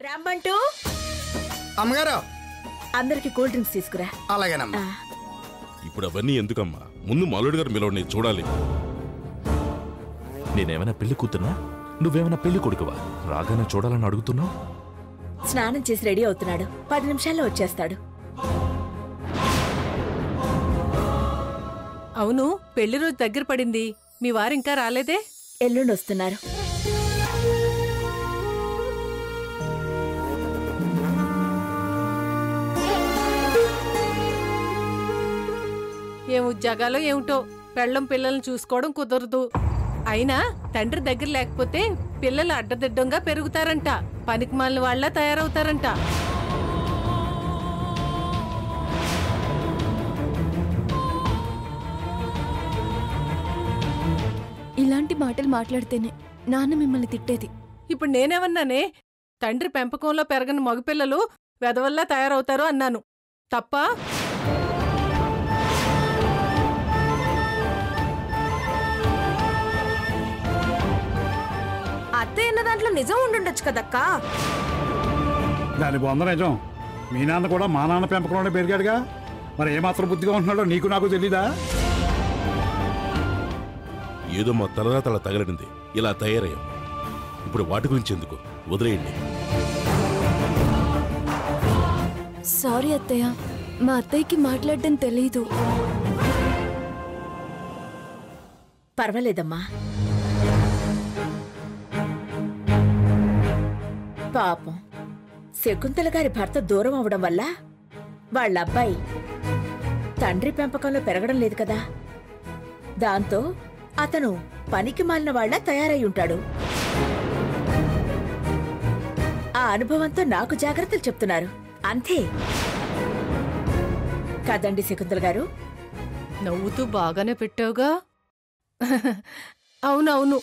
రామ్మంటూ అమ్మగారు అందరికి cool drinks తీసుకురా. అలాగేనమ్మా. ఇప్పుడు అవన్నీ ఎందుకమ్మా? ముందు మాలుడు గారు మీలో చూడాలి. నేనేమైనా పెళ్లి కూతున్నా? నువ్వేమైనా పెళ్లి కొడుకువా? రాగానే చూడాలని అడుగుతున్నావు? స్నానం చేసి రెడీ అవుతున్నాడు, 10 నిమిషాల్లో వచ్చేస్తాడు. అవును, పెళ్లి రోజు దగ్గర పడింది, మీ వారు ఇంకా రాలేదే? ఎల్లుండి వస్తున్నారు. ఏం ఉద్యోగాలో ఏమిటో, పెళ్ళం పిల్లల్ని చూసుకోవడం కుదరదు. అయినా తండ్రి దగ్గర లేకపోతే పిల్లలు అడ్డదిడ్డంగా పెరుగుతారంట, పనికిమాలిన వాళ్ళ తయారవుతారంట. ఇలాంటి మాటలు మాట్లాడితేనే నాన్న మిమ్మల్ని తిట్టేది. ఇప్పుడు నేనేమన్నానే? తండ్రి పెంపకంలో పెరగని మగపిల్లలు వెదవల్లా తయారవుతారు అన్నాను. తప్ప? అత్తయ్య అన్న దాంట్లో నిజం ఉండుండొచ్చు కదక్కా. దాని బొంద నిజం. మీ నాన్న కూడా మా నాన్న పెంపకంలోనే పెరిగాడుగా. మరి ఏమాత్రం బుద్ధిగా ఉంటున్నాడో నీకు నాకు తెలీదా? ఏదో మా తలరాతల తగలడింది, ఇలా తయారయ్యాం. ఇప్పుడు వాటి గురించి ఎందుకు, వదిలేయండి. సారీ అత్తయ్య, మా అత్తయ్యకి మాట్లాడడం తెలీదు. పర్వాలేదమ్మా. పాపం శకుంతల గారి భర్త దూరం అవడం వల్ల వాళ్ళ అబ్బాయి తండ్రి పెంపకంలో పెరగడం లేదు కదా. దాంతో అతను పనికి మాలిన వాళ్ళ తయారై ఉంటాడు. ఆ అనుభవంతో నాకు జాగ్రత్తలు చెప్తున్నారు, అంతే కదండి శకుంతల గారు? నవ్వుతూ బాగానే పెట్టావుగా. అవునవును,